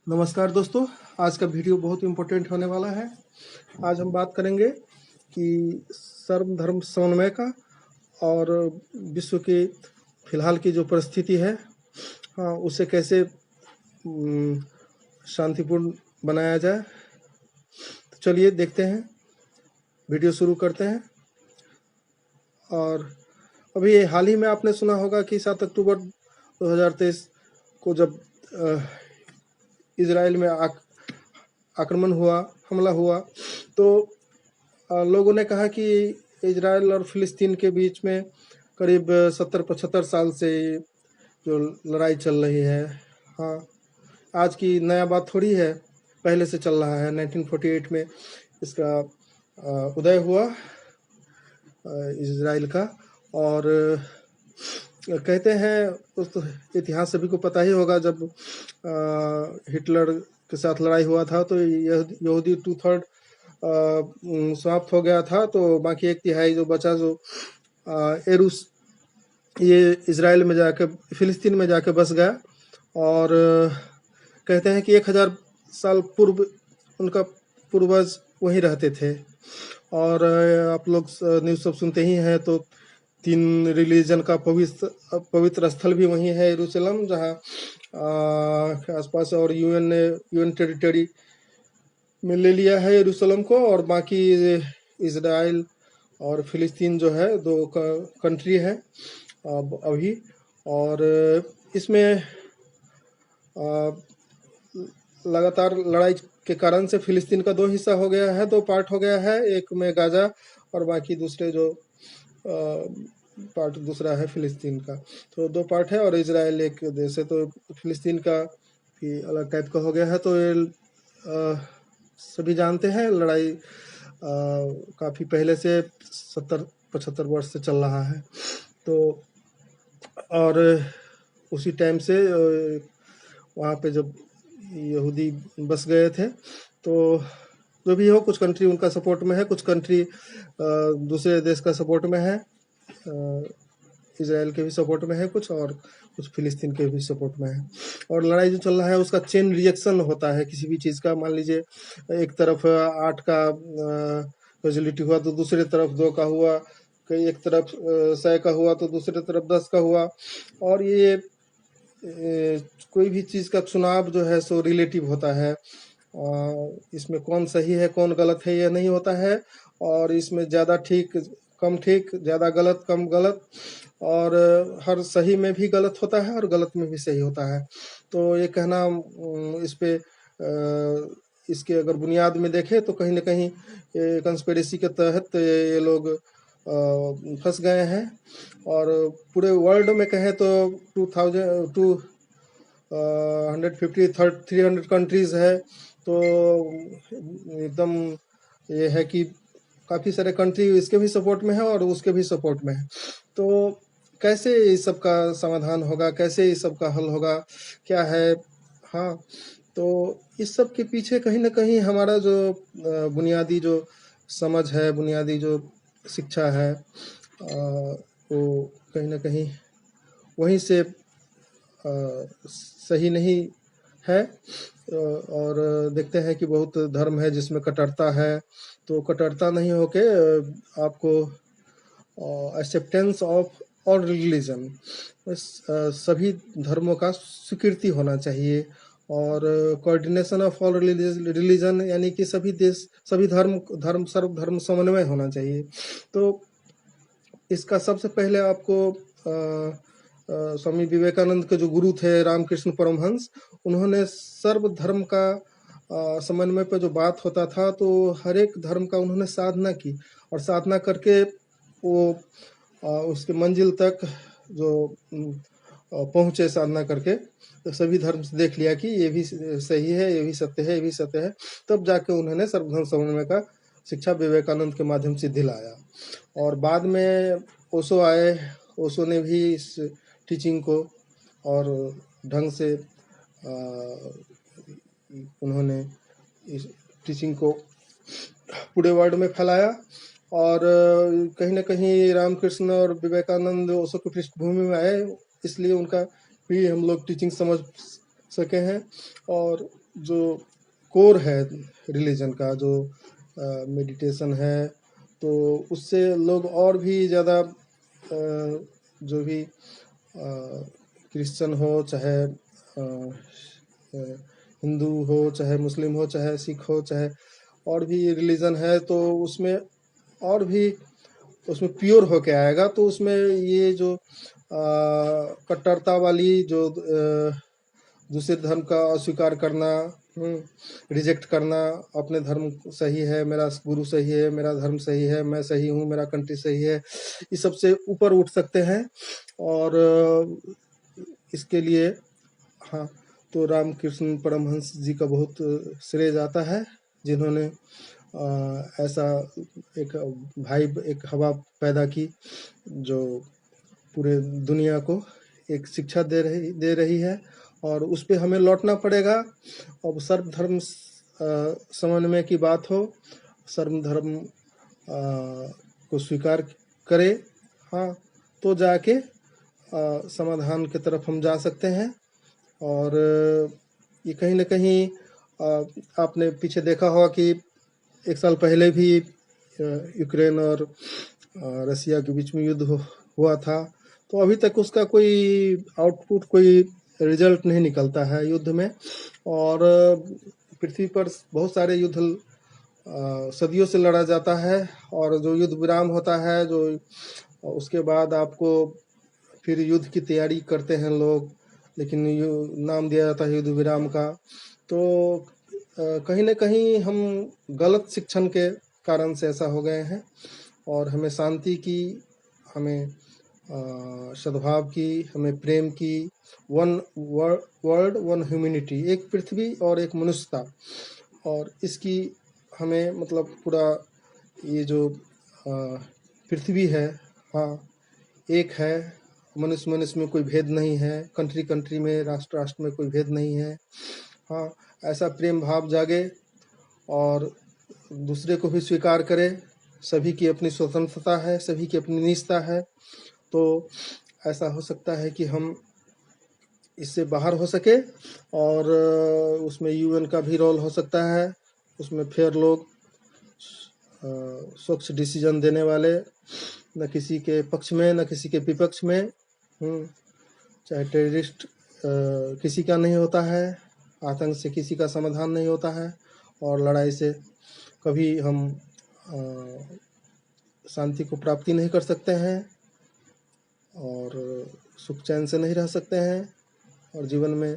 नमस्कार दोस्तों, आज का वीडियो बहुत इम्पोर्टेंट होने वाला है। आज हम बात करेंगे कि सर्वधर्म समन्वय का और विश्व की फिलहाल की जो परिस्थिति है, उसे कैसे शांतिपूर्ण बनाया जाए। तो चलिए देखते हैं, वीडियो शुरू करते हैं। और अभी हाल ही में आपने सुना होगा कि 7 अक्टूबर 2023 को जब इजराइल में आक्रमण हुआ, हमला हुआ, तो लोगों ने कहा कि इजराइल और फिलिस्तीन के बीच में करीब 70-75 साल से जो लड़ाई चल रही है। हाँ, आज की नया बात थोड़ी है, पहले से चल रहा है। 1948 में इसका उदय हुआ इजराइल का। और कहते हैं, उस तो इतिहास सभी को पता ही होगा, जब हिटलर के साथ लड़ाई हुआ था तो यहूदी 2/3 समाप्त हो गया था, तो बाकी 1/3 जो बचा, जो एरूस, ये इजराइल में जाकर फिलिस्तीन में जाकर बस गया। और कहते हैं कि 1000 साल पूर्व उनका पूर्वज वहीं रहते थे। और आप लोग न्यूज़ सब सुनते ही हैं, तो 3 रिलीजन का पवित्र स्थल भी वहीं है, यरूशलेम, जहाँ के आसपास। और यूएन टेरिटरी में ले लिया है यरूशलेम को। और बाकी इजराइल और फिलिस्तीन जो है, 2 कंट्री है अब अभी। और इसमें लगातार लड़ाई के कारण से फिलिस्तीन का 2 हिस्सा हो गया है, 2 पार्ट हो गया है। एक में गाजा और बाकी दूसरे जो पार्ट दूसरा है फिलिस्तीन का। तो 2 पार्ट है और इजराइल एक देश है। तो फिलिस्तीन का भी अलग टाइप का हो गया है। तो ये सभी जानते हैं, लड़ाई काफ़ी पहले से 70-75 वर्ष से चल रहा है। तो और उसी टाइम से वहाँ पे जब यहूदी बस गए थे, तो जो भी हो, कुछ कंट्री उनका सपोर्ट में है, कुछ कंट्री दूसरे देश का सपोर्ट में है। इजराइल के भी सपोर्ट में है कुछ, और कुछ फिलिस्तीन के भी सपोर्ट में है। और लड़ाई जो चल रहा है, उसका चेन रिएक्शन होता है किसी भी चीज़ का। मान लीजिए एक तरफ 8 का कैजुअलिटी हुआ तो दूसरी तरफ 2 का हुआ, कहीं एक तरफ 100 का हुआ तो दूसरी तरफ 10 का हुआ। और ये कोई भी चीज़ का चुनाव जो है सो रिलेटिव होता है। इसमें कौन सही है कौन गलत है ये नहीं होता है। और इसमें ज़्यादा ठीक कम ठीक, ज़्यादा गलत कम गलत, और हर सही में भी गलत होता है और गलत में भी सही होता है। तो ये कहना, इस पे इसके अगर बुनियाद में देखें तो कहीं ना कहीं कंस्पिरेसी के तहत ये लोग फंस गए हैं। और पूरे वर्ल्ड में कहें तो 300 कंट्रीज़ है। तो एकदम ये है कि काफ़ी सारे कंट्री इसके भी सपोर्ट में है और उसके भी सपोर्ट में है। तो कैसे इस सब का समाधान होगा, कैसे इस सब का हल होगा, क्या है? हाँ, तो इस सब के पीछे कहीं ना कहीं हमारा जो बुनियादी जो समझ है, बुनियादी जो शिक्षा है, वो कहीं ना कहीं वहीं से सही नहीं है। और देखते हैं कि बहुत धर्म है जिसमें कट्टरता है। तो कट्टरता नहीं होके आपको एक्सेप्टेंस ऑफ ऑल रिलीजन, सभी धर्मों का स्वीकृति होना चाहिए। और कोऑर्डिनेशन ऑफ ऑल रिलीजन, यानी कि सभी देश, सभी धर्म सर्वधर्म समन्वय होना चाहिए। तो इसका सबसे पहले आपको स्वामी विवेकानंद के जो गुरु थे, रामकृष्ण परमहंस, उन्होंने सर्वधर्म का समन्वय पर जो बात होता था, तो हर एक धर्म का उन्होंने साधना की। और साधना करके वो उसके मंजिल तक जो पहुँचे, साधना करके, तो सभी धर्म से देख लिया कि ये भी सही है, ये भी सत्य है, ये भी सत्य है। तब जाके उन्होंने सर्वधर्म समन्वय का शिक्षा विवेकानंद के माध्यम से दिलाया। और बाद में ओशो आए, ओशो ने भी इस टीचिंग को और ढंग से उन्होंने इस टीचिंग को पूरे वर्ल्ड में फैलाया। और कहीं ना कहीं रामकृष्ण और विवेकानंद ओशो की पृष्ठभूमि में आए, इसलिए उनका भी हम लोग टीचिंग सके हैं। और जो कोर है रिलीजन का, जो मेडिटेशन है, तो उससे लोग और भी ज़्यादा जो भी क्रिश्चियन हो, चाहे हिंदू हो, चाहे मुस्लिम हो, चाहे सिख हो, चाहे और भी रिलीजन है, तो उसमें और भी उसमें प्योर होके आएगा। तो उसमें ये जो कट्टरता वाली जो दूसरे धर्म का अस्वीकार करना, रिजेक्ट करना, अपने धर्म सही है, मेरा गुरु सही है, मेरा धर्म सही है, मैं सही हूँ, मेरा कंट्री सही है, इस सबसे ऊपर उठ सकते हैं। और इसके लिए हाँ, तो रामकृष्ण परमहंस जी का बहुत श्रेय जाता है, जिन्होंने ऐसा एक वाइब, एक हवा पैदा की, जो पूरे दुनिया को एक शिक्षा दे रही है। और उस पे हमें लौटना पड़ेगा। अब सर्वधर्म समन्वय की बात हो, सर्वधर्म को स्वीकार करे, हाँ, तो जाके समाधान की तरफ हम जा सकते हैं। और ये कहीं न कहीं आपने पीछे देखा होगा कि 1 साल पहले भी यूक्रेन और रसिया के बीच में युद्ध हुआ था। तो अभी तक उसका कोई आउटपुट, कोई रिजल्ट नहीं निकलता है युद्ध में। और पृथ्वी पर बहुत सारे युद्ध सदियों से लड़ा जाता है। और जो युद्ध विराम होता है, जो उसके बाद आपको फिर युद्ध की तैयारी करते हैं लोग, लेकिन नाम दिया जाता है युद्ध विराम का। तो कहीं न कहीं हम गलत शिक्षण के कारण से ऐसा हो गए हैं। और हमें शांति की, हमें सद्भाव की, हमें प्रेम की, वन वर्ल्ड वन ह्यूमैनिटी, एक पृथ्वी और एक मनुष्यता, और इसकी हमें मतलब पूरा ये जो पृथ्वी है, हाँ, एक है। मनुष्य मनुष्य में कोई भेद नहीं है, कंट्री कंट्री में, राष्ट्र राष्ट्र में कोई भेद नहीं है। हाँ, ऐसा प्रेम भाव जागे और दूसरे को भी स्वीकार करे। सभी की अपनी स्वतंत्रता है, सभी की अपनी निजता है। तो ऐसा हो सकता है कि हम इससे बाहर हो सके। और उसमें यूएन का भी रोल हो सकता है। उसमें फेयर लोग, स्वच्छ डिसीजन देने वाले, न किसी के पक्ष में न किसी के विपक्ष में। चाहे टेररिस्ट किसी का नहीं होता है, आतंक से किसी का समाधान नहीं होता है, और लड़ाई से कभी हम शांति को प्राप्ति नहीं कर सकते हैं, और सुख चैन से नहीं रह सकते हैं, और जीवन में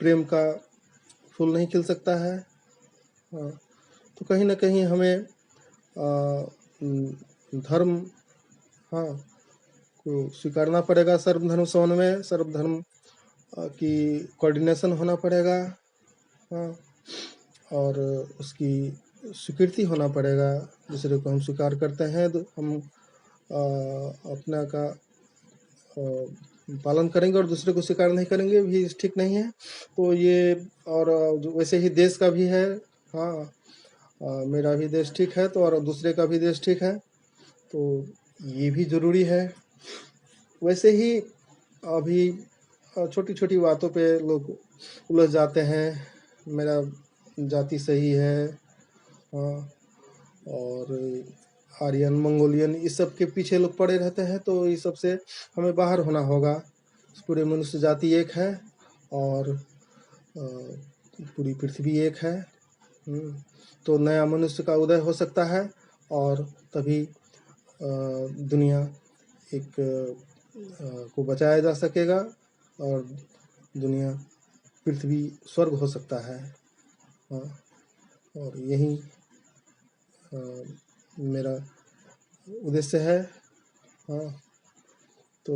प्रेम का फूल नहीं खिल सकता है। तो कहीं न कहीं हमें धर्म, हाँ, को स्वीकारना पड़ेगा। सर्वधर्म समन्वय, सर्वधर्म की कोऑर्डिनेशन होना पड़ेगा, हाँ, और उसकी स्वीकृति होना पड़ेगा। दूसरे को हम स्वीकार करते हैं तो हम अपना का पालन करेंगे, और दूसरे को स्वीकार नहीं करेंगे भी ठीक नहीं है। तो ये, और वैसे ही देश का भी है, हाँ, मेरा भी देश ठीक है तो और दूसरे का भी देश ठीक है, तो ये भी ज़रूरी है। वैसे ही अभी छोटी छोटी बातों पे लोग उलझ जाते हैं, मेरा जाति सही है, हाँ, और आर्यन मंगोलियन इस सब के पीछे लोग पड़े रहते हैं। तो इस सब से हमें बाहर होना होगा। पूरे मनुष्य जाति एक है, और पूरी पृथ्वी एक है। तो नया मनुष्य का उदय हो सकता है, और तभी दुनिया एक को बचाया जा सकेगा, और दुनिया, पृथ्वी स्वर्ग हो सकता है। और यही मेरा उद्देश्य है। हाँ, तो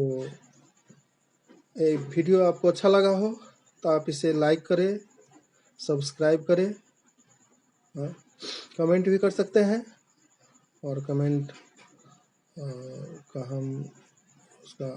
एक वीडियो आपको अच्छा लगा हो तो आप इसे लाइक करें, सब्सक्राइब करें, हाँ, कमेंट भी कर सकते हैं, और कमेंट का हम उसका